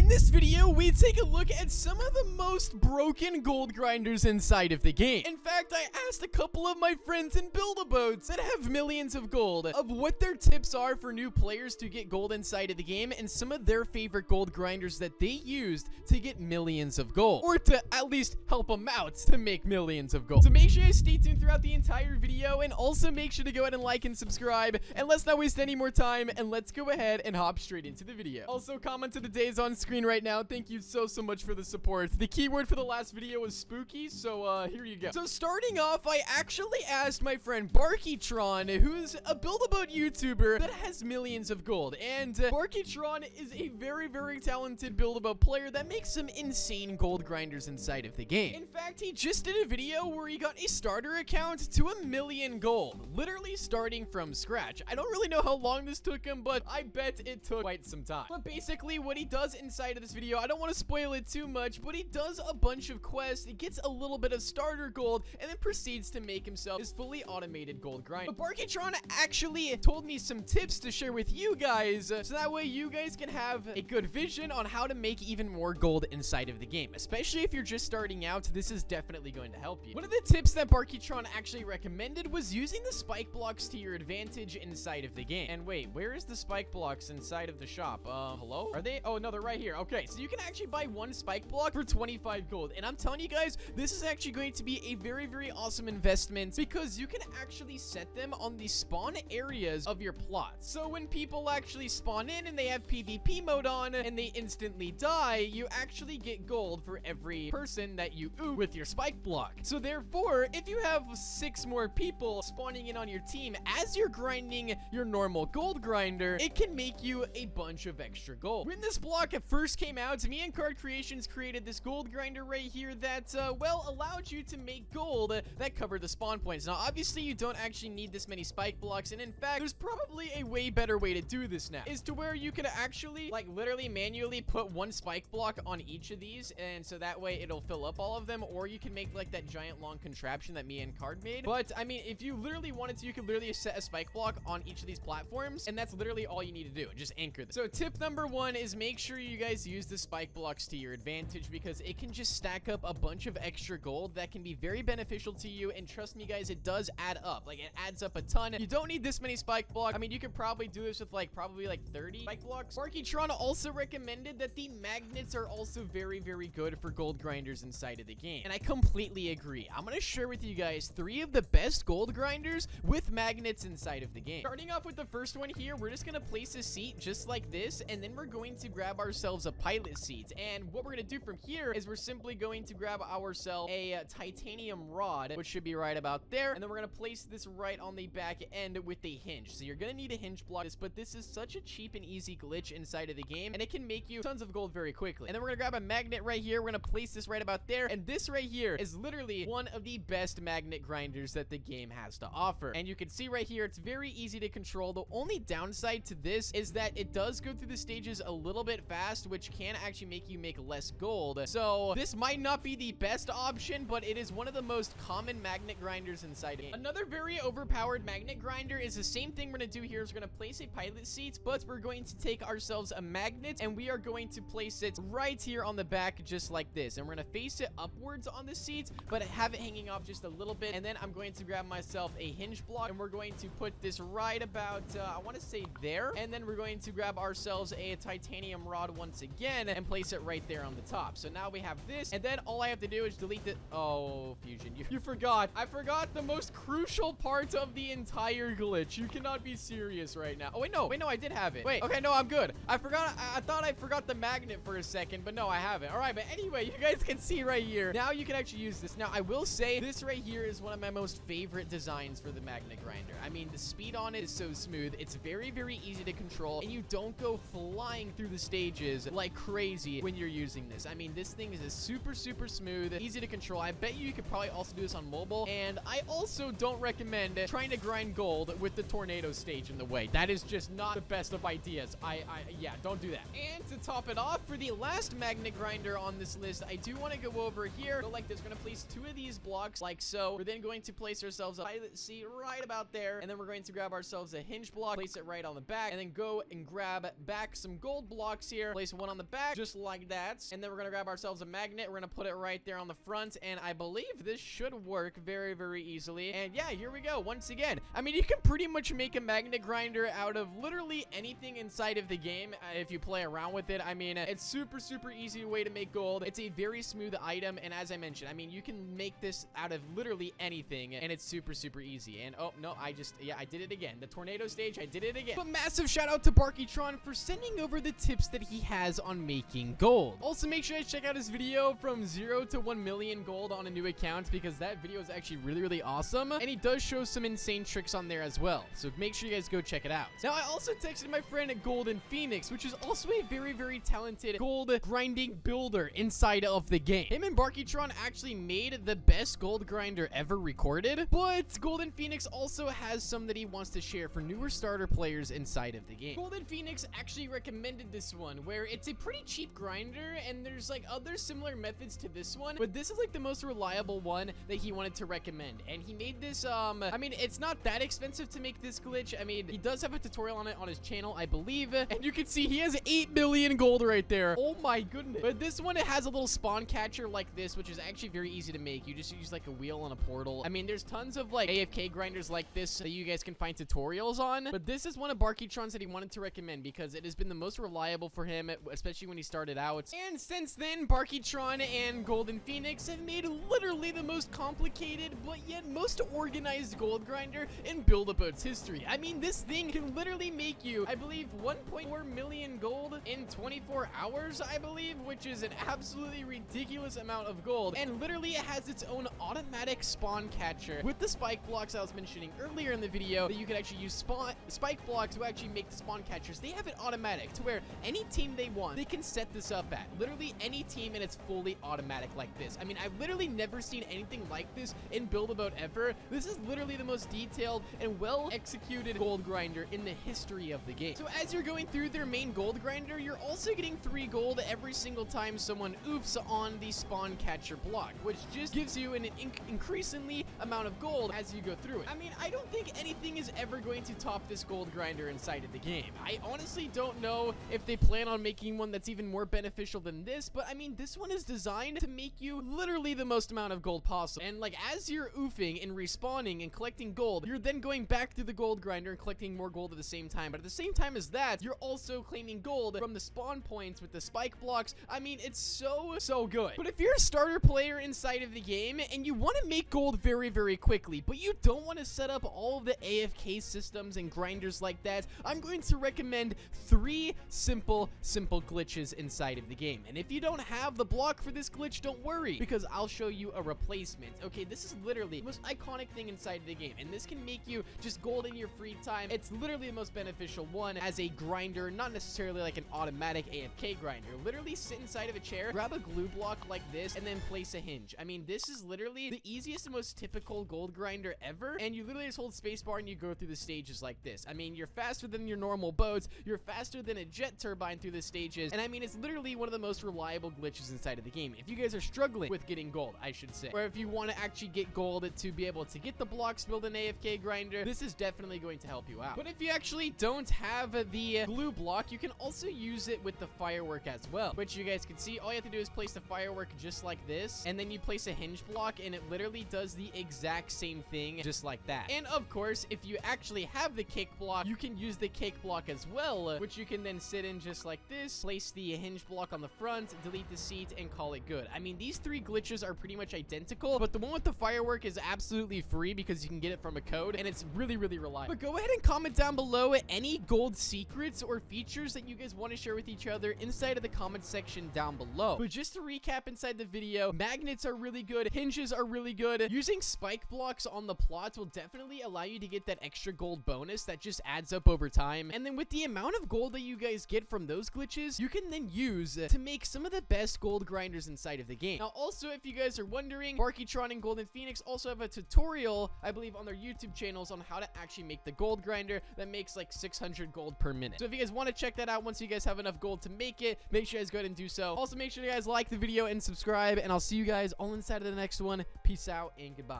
In this video, we take a look at some of the most broken gold grinders inside of the game. In fact, I asked a couple of my friends in Build-A-Boats that have millions of gold of what their tips are for new players to get gold inside of the game and some of their favorite gold grinders that they used to get millions of gold, or to at least help them out to make millions of gold. So make sure you stay tuned throughout the entire video, and also make sure to go ahead and like and subscribe, and let's not waste any more time, and let's go ahead and hop straight into the video. Also, comment to the days on screen right now. Thank you so much for the support. The keyword for the last video was spooky, so here you go. So starting off, I actually asked my friend BarkyTron, who's a Build-A-Boat YouTuber that has millions of gold, and BarkyTron is a very talented Build-A-Boat player that makes some insane gold grinders inside of the game. In fact, he just did a video where he got a starter account to 1,000,000 gold, literally starting from scratch. I don't really know how long this took him, but I bet it took quite some time. But basically, what he does inside of this video, I don't want to spoil it too much, but he does a bunch of quests, he gets a little bit of starter gold, and then proceeds to make himself his fully automated gold grind. But BarkyTron actually told me some tips to share with you guys, so that way you guys can have a good vision on how to make even more gold inside of the game. Especially if you're just starting out, this is definitely going to help you. One of the tips that BarkyTron actually recommended was using the spike blocks to your advantage inside of the game. And wait, where is the spike blocks inside of the shop? Hello? Are they? Oh, no, they're right here. Okay, so you can actually buy one spike block for 25 gold. And I'm telling you guys, this is actually going to be a very awesome investment because you can actually set them on the spawn areas of your plots. So when people actually spawn in and they have PvP mode on and they instantly die, you actually get gold for every person that you oop with your spike block. So therefore, if you have 6 more people spawning in on your team as you're grinding your normal gold grinder, it can make you a bunch of extra gold. When this block at first came out, me and Card Creations created this gold grinder right here that, well, allowed you to make gold that covered the spawn points. Now, obviously, you don't actually need this many spike blocks, and in fact, there's probably a way better way to do this now, is to where you can actually, like, literally manually put one spike block on each of these, and so that way it'll fill up all of them, or you can make, like, that giant long contraption that me and Card made. But, I mean, if you literally wanted to, you could literally set a spike block on each of these platforms, and that's literally all you need to do. Just anchor them. So, tip number 1 is make sure you guys use the spike blocks to your advantage, because it can just stack up a bunch of extra gold that can be very beneficial to you, and trust me guys, it does add up. Like, it adds up a ton. You don't need this many spike blocks. I mean, you could probably do this with like probably like 30 spike blocks. BarkyTron also recommended that the magnets are also very good for gold grinders inside of the game, and I completely agree. I'm gonna share with you guys 3 of the best gold grinders with magnets inside of the game. Starting off with the first one here, we're just gonna place a seat just like this, and then we're going to grab ourselves a pilot seat. And what we're gonna do from here is we're simply going to grab ourselves a titanium rod, which should be right about there, and then we're gonna place this right on the back end with a hinge. So you're gonna need a hinge block, but this is such a cheap and easy glitch inside of the game, and it can make you tons of gold very quickly. And then we're gonna grab a magnet right here, we're gonna place this right about there, and this right here is literally one of the best magnet grinders that the game has to offer. And you can see right here, it's very easy to control. The only downside to this is that it does go through the stages a little bit fast, which can actually make you make less gold. So this might not be the best option, but it is one of the most common magnet grinders inside of the game. Another very overpowered magnet grinder is the same thing we're gonna do here is we're gonna place a pilot seat, but we're going to take ourselves a magnet and we are going to place it right here on the back just like this, and we're gonna face it upwards on the seat but have it hanging off just a little bit. And then I'm going to grab myself a hinge block and we're going to put this right about I want to say there, and then we're going to grab ourselves a titanium rod once again and place it right there on the top. So now we have this, and then all I have to do is delete the Fusion, you forgot. I forgot the most crucial part of the entire glitch. You cannot be serious right now. Oh wait, no, I did have it. Wait, okay, no, I'm good. I thought I forgot the magnet for a second, but no, I haven't. All right, but anyway, you guys can see right here. Now you can actually use this. Now I will say this right here is one of my most favorite designs for the magnet grinder. I mean, the speed on it is so smooth. It's very easy to control, and you don't go flying through the stages like crazy when you're using this. I mean, this thing is super smooth, easy to control. I bet you could probably also do this on mobile, and I also don't recommend trying to grind gold with the tornado stage in the way. That is just not the best of ideas. Yeah, don't do that. And to top it off, for the last magnet grinder on this list, I do want to go over here. Go like this. We're going to place 2 of these blocks like so. We're then going to place ourselves a pilot seat right about there, and then we're going to grab ourselves a hinge block, place it right on the back, and then go and grab back some gold blocks here. Place one on the back, just like that. And then we're gonna grab ourselves a magnet. We're gonna put it right there on the front, and I believe this should work very, very easily. And yeah, here we go. Once again, I mean, you can pretty much make a magnet grinder out of literally anything inside of the game if you play around with it. I mean, it's super, super easy way to make gold. It's a very smooth item, and as I mentioned, I mean, you can make this out of literally anything, and it's super, super easy. And oh no, I did it again. The tornado stage, I did it again. But massive shout out to BarkyTron for sending over the tips that he has on making gold. Also, make sure you check out his video from 0 to 1 million gold on a new account, because that video is actually really, really awesome, and he does show some insane tricks on there as well. So make sure you guys go check it out. Now, I also texted my friend Golden Phoenix, which is also a very, very talented gold grinding builder inside of the game. Him and BarkyTron actually made the best gold grinder ever recorded, but Golden Phoenix also has some that he wants to share for newer starter players inside of the game. Golden Phoenix actually recommended this one, where it's a pretty cheap grinder, and there's like other similar methods to this one, but this is like the most reliable one that he wanted to recommend. And he made this, I mean, it's not that expensive to make this glitch. I mean, he does have a tutorial on it on his channel, I believe, and you can see he has 8 million gold right there. Oh my goodness. But this one, it has a little spawn catcher like this, which is actually very easy to make. You just use like a wheel and a portal. I mean, there's tons of like AFK grinders like this that you guys can find tutorials on, but this is one of BarkyTron's that he wanted to recommend because it has been the most reliable for him, especially when he started out. And since then, BarkyTron and Golden Phoenix have made literally the most complicated but yet most organized gold grinder in Build-A-Boat's history. I mean, this thing can literally make you, I believe, 1.4 million gold in 24 hours, I believe, which is an absolutely ridiculous amount of gold. And literally, it has its own automatic spawn catcher with the spike blocks I was mentioning earlier in the video, that you can actually use spike blocks to actually make the spawn catchers. They have it automatic to where any team they want, they can set this up at. Literally any team, and it's fully automatic like this. I mean, I've literally never seen anything like this in Build-A-Boat ever. This is literally the most detailed and well-executed gold grinder in the history of the game. So as you're going through their main gold grinder, you're also getting 3 gold every single time someone oofs on the spawn catcher block, which just gives you an increasingly amount of gold as you go through it. I mean, I don't think anything is ever going to top this gold grinder inside of the game. I honestly don't know if they plan on making one that's even more beneficial than this, but I mean, this one is designed to make you literally the most amount of gold possible. And like, as you're oofing and respawning and collecting gold, you're then going back through the gold grinder and collecting more gold at the same time. But at the same time as that, you're also claiming gold from the spawn points with the spike blocks. I mean, it's so good. But if you're a starter player inside of the game and you want to make gold very, very quickly, but you don't want to set up all of the AFK systems and grinders like that, I'm going to recommend 3 simple glitches inside of the game. And if you don't have the block for this glitch, don't worry, because I'll show you a replacement. Okay, this is literally the most iconic thing inside of the game, and this can make you just gold in your free time. It's literally the most beneficial one as a grinder, not necessarily like an automatic AFK grinder. Literally sit inside of a chair, grab a glue block like this, and then place a hinge. I mean, this is literally the easiest and most typical gold grinder ever, and you literally just hold spacebar and you go through the stages like this. I mean, you're faster than your normal boats, you're faster than a jet turbine through the stages, and I mean, it's literally one of the most reliable glitches inside of the game. If you guys are struggling with getting gold, I should say, or if you want to actually get gold to be able to get the blocks build an AFK grinder, this is definitely going to help you out. But if you actually don't have the glue block, you can also use it with the firework as well, which you guys can see. All you have to do is place the firework just like this, and then you place a hinge block, and it literally does the exact same thing just like that. And of course, if you actually have the kick block, you can use the kick block as well, which you can then sit in just like this, place the hinge block on the front, delete the seat, and call it good. I mean, these 3 glitches are pretty much identical, but the one with the firework is absolutely free because you can get it from a code, and it's really, really reliable. But go ahead and comment down below any gold secrets or features that you guys want to share with each other inside of the comment section down below. But just to recap inside the video, magnets are really good, hinges are really good. Using spike blocks on the plots will definitely allow you to get that extra gold bonus that just adds up over time. And then with the amount of gold that you guys get from those glitches, you can then use to make some of the best gold grinders inside of the game. Now, also, if you guys are wondering, BarkyTron and Golden Phoenix also have a tutorial, I believe, on their YouTube channels on how to actually make the gold grinder that makes like 600 gold per minute. So if you guys want to check that out, once you guys have enough gold to make it, make sure you guys go ahead and do so. Also, make sure you guys like the video and subscribe, and I'll see you guys all inside of the next one. Peace out and goodbye.